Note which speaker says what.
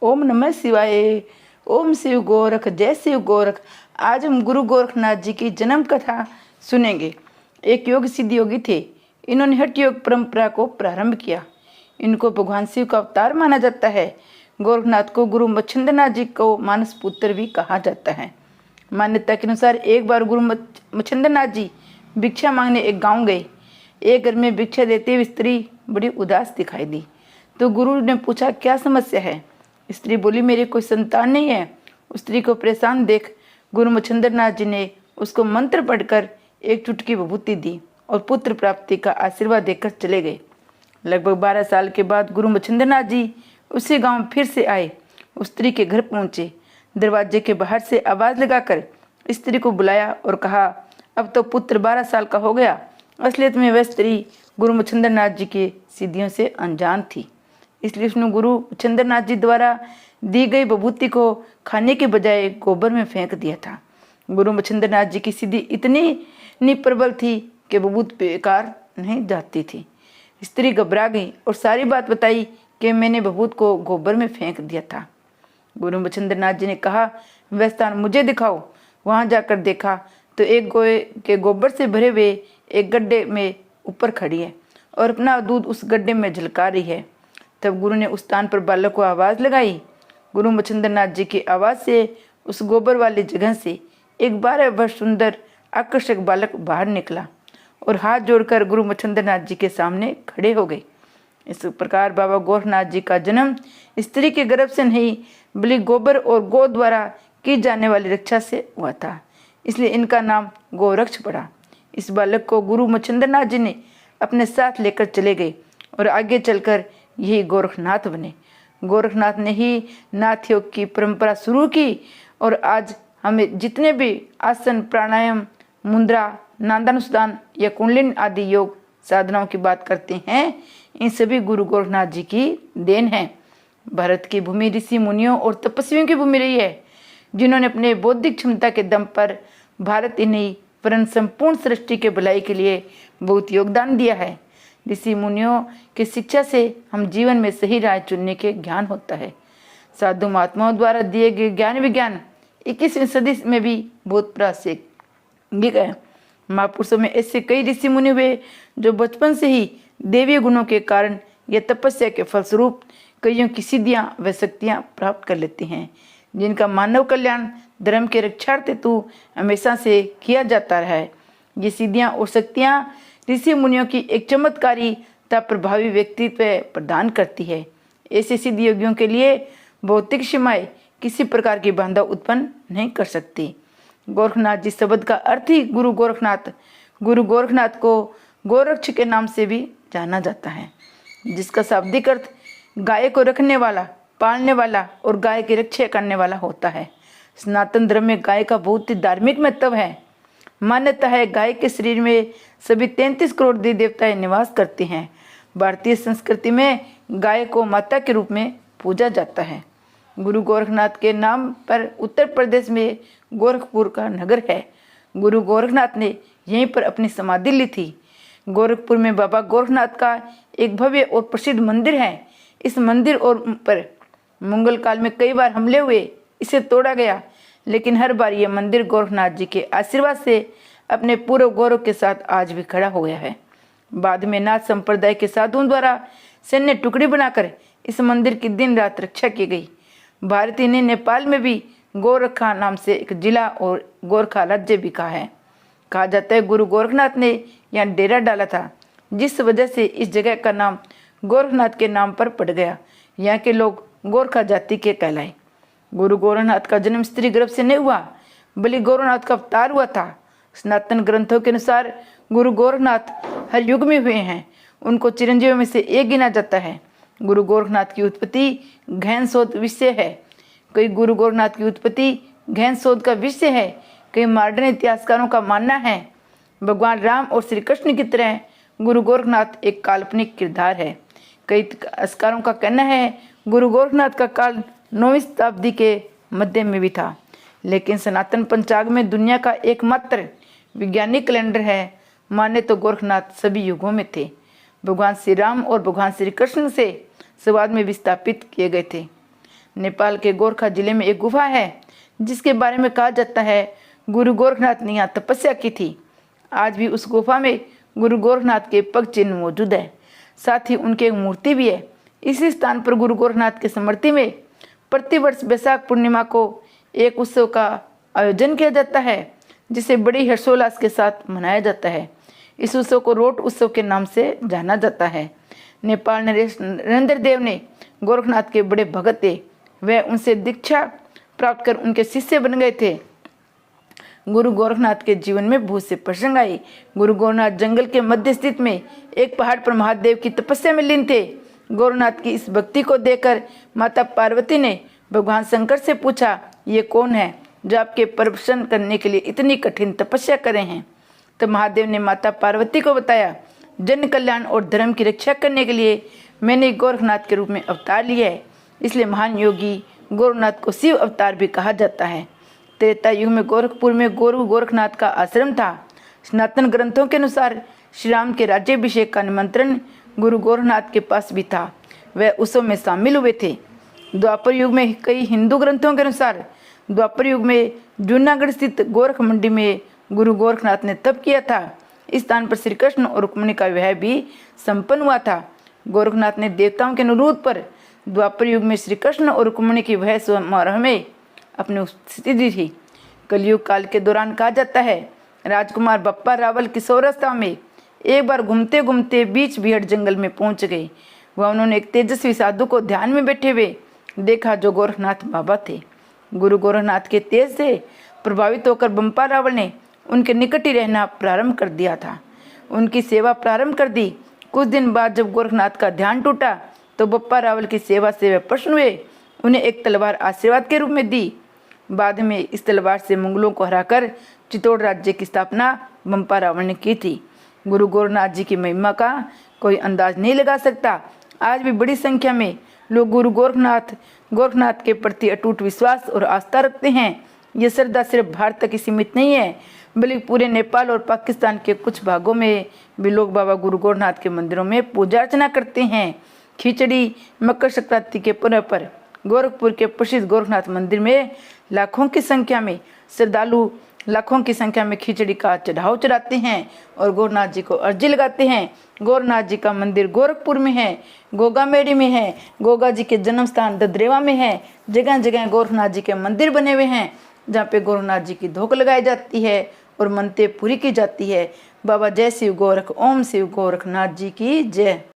Speaker 1: ओम नमः शिवाय। ओम शिव गोरख, जय शिव गोरख। आज हम गुरु गोरखनाथ जी की जन्म कथा सुनेंगे। एक योग सिद्ध योगी थे। इन्होंने हठ योग परंपरा को प्रारंभ किया। इनको भगवान शिव का अवतार माना जाता है। गोरखनाथ को गुरु मच्छिंद्रनाथ जी को मानस पुत्र भी कहा जाता है। मान्यता के अनुसार एक बार गुरु मच्छिंद्रनाथ जी भिक्षा मांगने एक गांव गए। एक घर में भिक्षा देते हुए स्त्री बड़ी उदास दिखाई दी, तो गुरु ने पूछा, क्या समस्या है? स्त्री बोली, मेरी कोई संतान नहीं है। उस स्त्री को परेशान देख गुरु मच्छिंद्रनाथ जी ने उसको मंत्र पढ़कर एक चुटकी विभूति दी और पुत्र प्राप्ति का आशीर्वाद देकर चले गए। लगभग 12 साल के बाद गुरु मच्छिंद्रनाथ जी उसी गांव फिर से आए। उस स्त्री के घर पहुंचे। दरवाजे के बाहर से आवाज लगाकर स्त्री को बुलाया और कहा, अब तो पुत्र 12 साल का हो गया। असलियत में वह स्त्री गुरु मच्छिंद्रनाथ जी के सिद्धियों से अनजान थी। इसलिए उसने गुरु मच्छिंद्रनाथ जी द्वारा दी गई विभूति को खाने के बजाय गोबर में फेंक दिया था। गुरु मच्छिंद्रनाथ जी की सिद्धि इतनी प्रबल थी कि विभूति बेकार नहीं जाती थी। स्त्री घबरा गई और सारी बात बताई कि मैंने विभूति को गोबर में फेंक दिया था। गुरु मच्छिंद्रनाथ जी ने कहा, वह स्थान मुझे दिखाओ। वहां जाकर देखा तो एक गोए के गोबर से भरे हुए एक गड्ढे में ऊपर खड़ी है और अपना दूध उस गड्ढे में झलका रही है। तब गुरु ने उस स्थान पर बालक को आवाज़ लगाई। गुरु मच्छिंद्रनाथ जी की आवाज़ से उस गोबर वाली जगह से एक 12 वर्ष सुंदर आकर्षक बालक बाहर निकला और हाथ जोड़कर गुरु मच्छिंद्रनाथ जी के सामने खड़े हो गए। इस प्रकार बाबा गोरखनाथ जी का जन्म स्त्री के गर्भ से नहीं बल्कि गोबर और गौ द्वारा की जाने वाली रक्षा से हुआ था। इसलिए इनका नाम गोरक्ष पड़ा। इस बालक को गुरु मच्छिंद्रनाथ जी ने अपने साथ लेकर चले गए और आगे चलकर यही गोरखनाथ बने। गोरखनाथ ने ही नाथ योग की परंपरा शुरू की और आज हमें जितने भी आसन, प्राणायाम, मुद्रा, नादानुष्ठान या कुंडलिनी आदि योग साधनाओं की बात करते हैं, इन सभी गुरु गोरखनाथ जी की देन है। भारत की भूमि ऋषि मुनियों और तपस्वियों की भूमि रही है, जिन्होंने अपने बौद्धिक क्षमता के दम पर भारत ही नहीं परंतु संपूर्ण सृष्टि के भलाई के लिए बहुत योगदान दिया है। ऋषि मुनियों की शिक्षा से हम जीवन में सही राह चुनने के ज्ञान होता है। साधु महात्माओं द्वारा दिए गए ज्ञान विज्ञान 21वीं सदी में भी बहुत प्रासंगिक है। महापुरुषों में ऐसे कई ऋषि मुनि हुए जो बचपन से ही देवीय गुणों के कारण या तपस्या के फलस्वरूप कईयों की सिद्धियां व शक्तियां प्राप्त कर लेते हैं, जिनका मानव कल्याण धर्म के रक्षार्थ हेतु हमेशा से किया जाता रहा है। ये सिद्धियां और शक्तियां ऋषि मुनियों की एक चमत्कारी तथा प्रभावी व्यक्तित्व प्रदान करती है। ऐसे सिद्ध योगियों के लिए भौतिक सीमाएं किसी प्रकार की बाधा उत्पन्न नहीं कर सकती। गोरखनाथ जी शब्द का अर्थ ही गुरु गोरखनाथ। गुरु गोरखनाथ को गोरक्ष के नाम से भी जाना जाता है, जिसका शाब्दिक अर्थ गाय को रखने वाला, पालने वाला और गाय की रक्षा करने वाला होता है। सनातन धर्म में गाय का बहुत ही धार्मिक महत्व है। मान्यता है गाय के शरीर में सभी 33 करोड़ देवी देवताएं निवास करते हैं। भारतीय संस्कृति में गाय को माता के रूप में पूजा जाता है। गुरु गोरखनाथ के नाम पर उत्तर प्रदेश में गोरखपुर का नगर है। गुरु गोरखनाथ ने यहीं पर अपनी समाधि ली थी। गोरखपुर में बाबा गोरखनाथ का एक भव्य और प्रसिद्ध मंदिर है। इस मंदिर और पर मुगल काल में कई बार हमले हुए, इसे तोड़ा गया, लेकिन हर बार यह मंदिर गोरखनाथ जी के आशीर्वाद से अपने पूरे गौरव के साथ आज भी खड़ा हो गया है। बाद में नाथ संप्रदाय के साधुओं द्वारा सैन्य टुकड़ी बनाकर इस मंदिर की दिन रात रक्षा की गई। भारतीय ने नेपाल में भी गोरखा नाम से एक जिला और गोरखा राज्य भी कहा है। कहा जाता है गुरु गोरखनाथ ने यहाँ डेरा डाला था, जिस वजह से इस जगह का नाम गोरखनाथ के नाम पर पड़ गया। यहाँ के लोग गोरखा जाति के कहलाए। गुरु गोरखनाथ का जन्म स्त्री गर्भ से नहीं हुआ, बल्कि गोरखनाथ का अवतार हुआ था। सनातन ग्रंथों के अनुसार गुरु गोरखनाथ हर युग में हुए हैं। उनको चिरंजीवियों में से एक गिना जाता है। गुरु गोरखनाथ की उत्पत्ति गहन शोध विषय है। कई गुरु गोरखनाथ की उत्पत्ति गहन शोध का विषय है। कई मॉडर्न इतिहासकारों का मानना है भगवान राम और श्री कृष्ण की तरह गुरु गोरखनाथ एक काल्पनिक किरदार है। कई इतिहासकारों का कहना है गुरु गोरखनाथ का काल 9वीं शताब्दी के मध्य में भी था, लेकिन सनातन पंचांग में दुनिया का एकमात्र वैज्ञानिक कैलेंडर है। माने तो गोरखनाथ सभी युगों में थे। भगवान श्री राम और भगवान श्री कृष्ण से संवाद में विस्थापित किए गए थे। नेपाल के गोरखा जिले में एक गुफा है जिसके बारे में कहा जाता है गुरु गोरखनाथ ने यहाँ तपस्या की थी। आज भी उस गुफा में गुरु गोरखनाथ के पग चिन्ह मौजूद है, साथ ही उनकी एक मूर्ति भी है। इसी स्थान पर गुरु गोरखनाथ की स्मृति में प्रतिवर्ष वैशाख पूर्णिमा को एक उत्सव का आयोजन किया जाता है जिसे बड़ी हर्षोल्लास के साथ मनाया जाता है। इस उत्सव को रोट उत्सव के नाम से जाना जाता है। नेपाल नरेंद्र देव ने गोरखनाथ के बड़े भगत थे। वह उनसे दीक्षा प्राप्त कर उनके शिष्य बन गए थे। गुरु गोरखनाथ के जीवन में बहुत से प्रसंग आए। गुरु गोरखनाथ जंगल के मध्य स्थित में एक पहाड़ पर महादेव की तपस्या में लीन थे। गोरखनाथ की इस भक्ति को देखकर माता पार्वती ने भगवान शंकर से पूछा, ये कौन है जो आपके प्रसन्न करने के लिए इतनी कठिन तपस्या करे हैं। तब महादेव ने माता पार्वती को बताया, जन कल्याण और धर्म की रक्षा करने के लिए मैंने गोरखनाथ के रूप में अवतार लिया है। इसलिए महान योगी गोरखनाथ को शिव अवतार भी कहा जाता है। त्रेता युग में गोरखपुर में गुरु गोरखनाथ का आश्रम था। सनातन ग्रंथों के अनुसार श्री राम के राज्याभिषेक का निमंत्रण गुरु गोरखनाथ के पास भी था। वह उत्सव में शामिल हुए थे। द्वापर युग में कई हिंदू ग्रंथों के अनुसार द्वापर युग में जूनागढ़ स्थित गोरख मंडी में गुरु गोरखनाथ ने तप किया था। इस स्थान पर श्री कृष्ण और रुक्मिणी का विवाह भी संपन्न हुआ था। गोरखनाथ ने देवताओं के अनुरोध पर द्वापर युग में श्री कृष्ण और रुक्मिणी की विवाह समारोह में अपनी उपस्थिति दी थी। कलयुग काल के दौरान कहा जाता है राजकुमार बप्पा रावल किशोरावस्था में एक बार घूमते घूमते बीच बिहड़ जंगल में पहुंच गए। वह उन्होंने एक तेजस्वी साधु को ध्यान में बैठे हुए देखा जो गोरखनाथ बाबा थे। गुरु गोरखनाथ के तेज से प्रभावित होकर बप्पा रावल ने उनके निकट ही रहना प्रारंभ कर दिया था। उनकी सेवा प्रारंभ कर दी। कुछ दिन बाद जब गोरखनाथ का ध्यान टूटा तो बप्पा रावल की सेवा से वे प्रसन्न हुए। उन्हें एक तलवार आशीर्वाद के रूप में दी। बाद में इस तलवार से मुगलों को हराकर चित्तौड़ राज्य की स्थापना बप्पा रावल ने की थी। गुरु गोरखनाथ जी की महिमा का कोई अंदाज नहीं लगा सकता। आज भी बड़ी संख्या में लोग गुरु गोरखनाथ के प्रति अटूट विश्वास और आस्था रखते हैं। ये श्रद्धा सिर्फ भारत तक ही सीमित नहीं है बल्कि पूरे नेपाल और पाकिस्तान के कुछ भागों में भी लोग बाबा गुरु गोरखनाथ के मंदिरों में पूजा अर्चना करते हैं। खिचड़ी मकर संक्रांति के पर्व पर गोरखपुर के प्रसिद्ध गोरखनाथ मंदिर में लाखों की संख्या में खिचड़ी का चढ़ाव चढ़ाते हैं और गोरखनाथ जी को अर्जी लगाते हैं। गोरखनाथ जी का मंदिर गोरखपुर में है, गोगामेड़ी में है, गोगा जी के जन्म स्थान ददरेवा में है। जगह जगह गोरखनाथ जी के मंदिर बने हुए हैं जहाँ पे गोरखनाथ जी की धोक लगाई जाती है और मनते पूरी की जाती है। बाबा जय शिव गोरख, ओम शिव गोरखनाथ जी की जय।